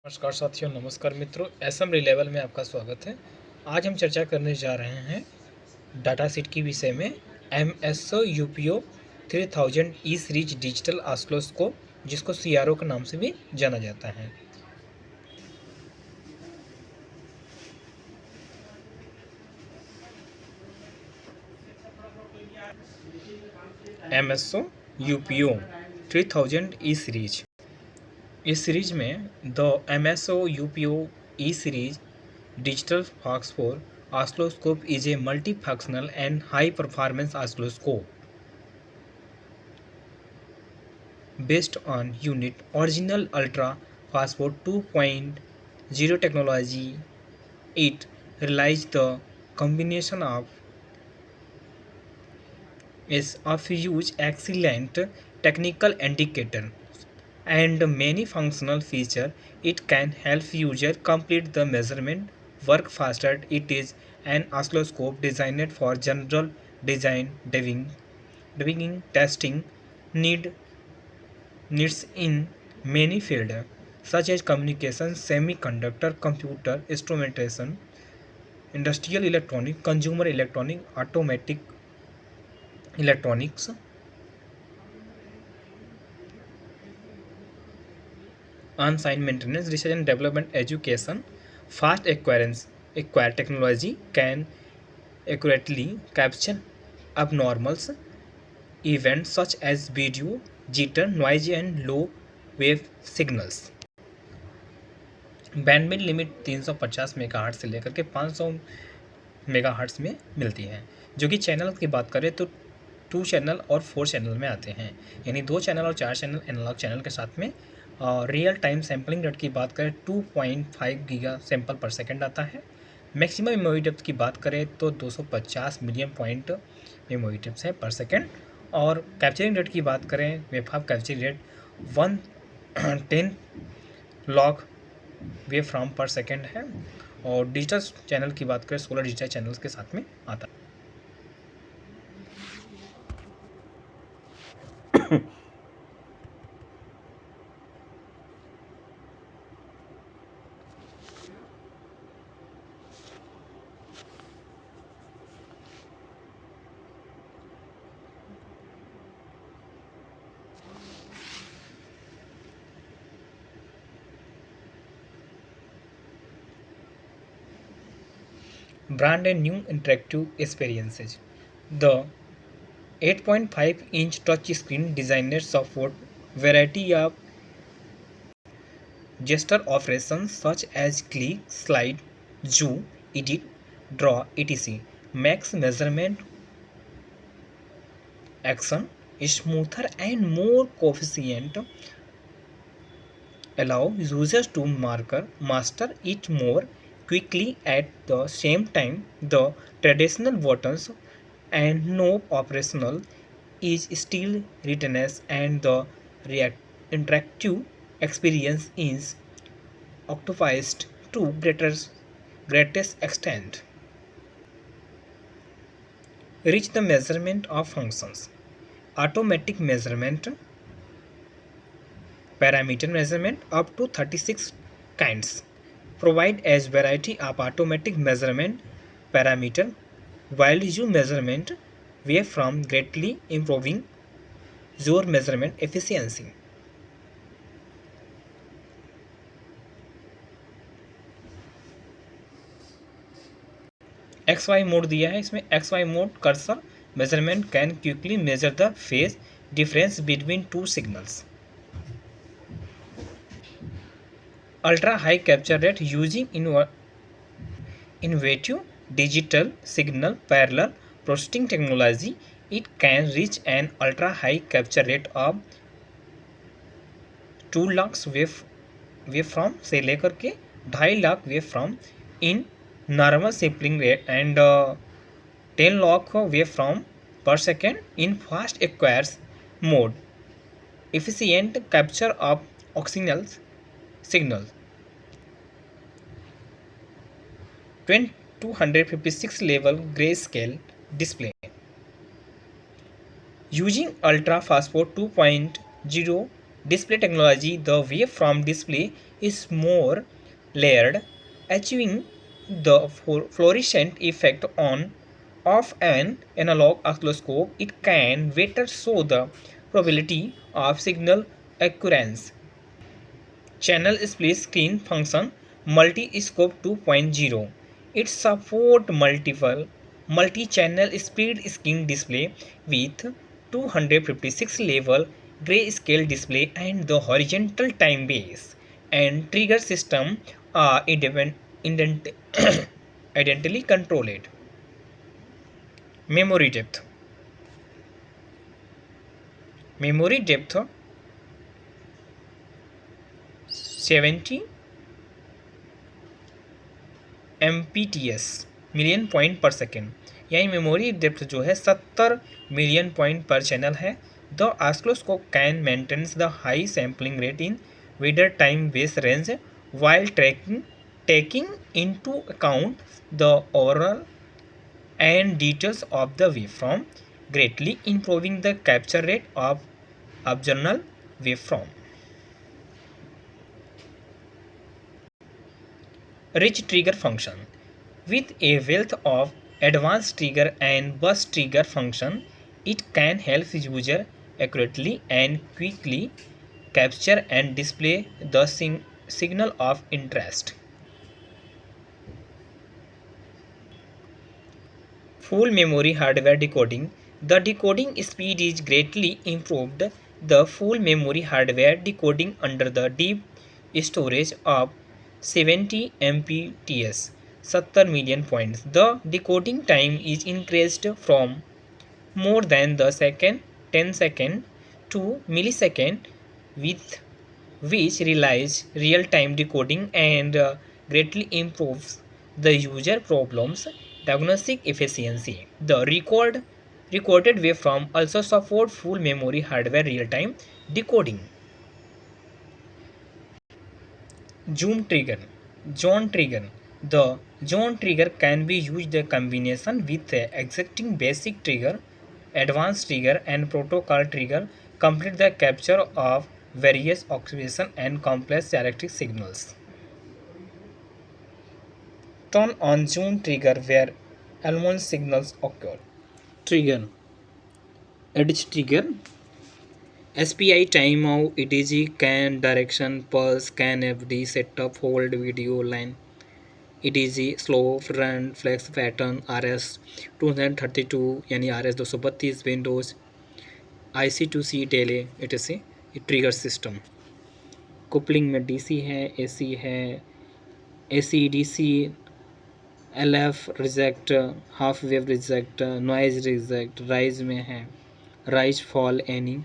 नमस्कार साथियों, नमस्कार मित्रों, एसएम लेवल में आपका स्वागत है। आज हम चर्चा करने जा रहे हैं डाटा सीट के विषय में। एमएसओ यूपीओ 3000 ई सीरीज डिजिटल ऑसिलोस्कोप, जिसको सीआरओ के नाम से भी जाना जाता है। एमएसओ यूपीओ 3000 ई सीरीज, इस सीरीज में the MSO UPO E series digital phosphor oscilloscope is a multifunctional and high-performance oscilloscope based on unit original ultra phosphor 2.0 technology. It relies the combination of huge excellent technical indicator and many functional features. It can help user complete the measurement work faster. It is an oscilloscope designed for general design debugging testing needs in many fields such as communication, semiconductor, computer instrumentation, industrial electronics, consumer electronics, automatic electronics, on-site maintenance, research and development, education. Fast acquired technology can accurately capture abnormals events such as video, jitter, noise and low wave signals. Bandwidth limit 350 megahertz से लेकर के 500 megahertz में मिलती है। जो कि channel की बात करें तो 2 चैनल और 4 चैनल में आते हैं, यानी 2 चैनल और 4 चैनल एनालॉग चैनल के साथ में। रियल टाइम सैम्पलिंग रेट की बात करें 2.5 गीगा सैंपल पर सेकंड आता है। मैक्सिमम मेमोरी डेप्थ की बात करें तो 250 मिलियन पॉइंट मेमोरी डेप्थ है पर सेकंड। और कैप्चरिंग रेट की बात करें, waveform capturing rate 110 log wave from पर सेकंड है। और डिजिटल चैनल की बात करें 16 डिजिटल चैनल्स के साथ में आता है। Brand and new interactive experiences. The 8.5-inch touch screen designed support variety of gesture operations such as click, slide, zoom, edit, draw, etc. Makes measurement action smoother and more coefficient, allow users to master it more quickly. At the same time, the traditional buttons and knob operational is still retains and the interactive experience is optimized to greatest extent. Reach the measurement of functions. Automatic measurement, parameter measurement up to 36 kinds. Provide as variety of automatic measurement parameter while you measurement waveform, greatly improving your measurement efficiency. XY mode दिया है, इसमें XY mode cursor measurement can quickly measure the phase difference between two signals. Ultra high capture rate using innovative digital signal parallel processing technology. It can reach an ultra high capture rate of 2 lakh waveform से लेकर के 2.5 lakh waveform in normal sampling rate and 10 lakh waveform per second in fast acquires mode. Efficient capture of signals. 256 level grayscale display. Using ultra phosphor 2.0 display technology, the wavefront display is more layered, achieving the fluorescent effect on of an analog oscilloscope. It can better show the probability of signal occurrence. Channel split screen function multi-scope 2.0. It supports multiple multi-channel split screen display with 256 level grayscale display, and the horizontal time base and trigger system are identically controlled. Memory depth. Memory depth 70 MPTS million point per second, यानी memory depth जो है 70 million point per channel है. The oscilloscope can maintains the high sampling rate in wider time base range while taking into account the overall and details of the waveform, greatly improving the capture rate of observable waveform. Rich trigger function. With a wealth of advanced trigger and burst trigger function, it can help user accurately and quickly capture and display the signal of interest. Full memory hardware decoding. The decoding speed is greatly improved. The full memory hardware decoding under the deep storage of 70 MPTS 70 million points. The decoding time is increased from more than the second 10 second to millisecond, with which relies real-time decoding and greatly improves the user problems diagnostic efficiency. The recorded waveform also support full memory hardware real-time decoding. Zoom trigger. Zone trigger. The zone trigger can be used in combination with the existing basic trigger, advanced trigger, and protocol trigger, complete the capture of various observation and complex characteristic signals. Turn on zoom trigger where anomalous signals occur. Trigger. Edge trigger. SPI timeout, ETG, can direction, pulse, can FD, setup, hold, video line, ETG, slow, front, flex pattern, RS 232 यानी RS 232, Windows IC2C delay etc. Trigger system. Coupling में DC है, AC है, AC DC, LF reject, half wave reject, noise reject, rise में है, rise fall any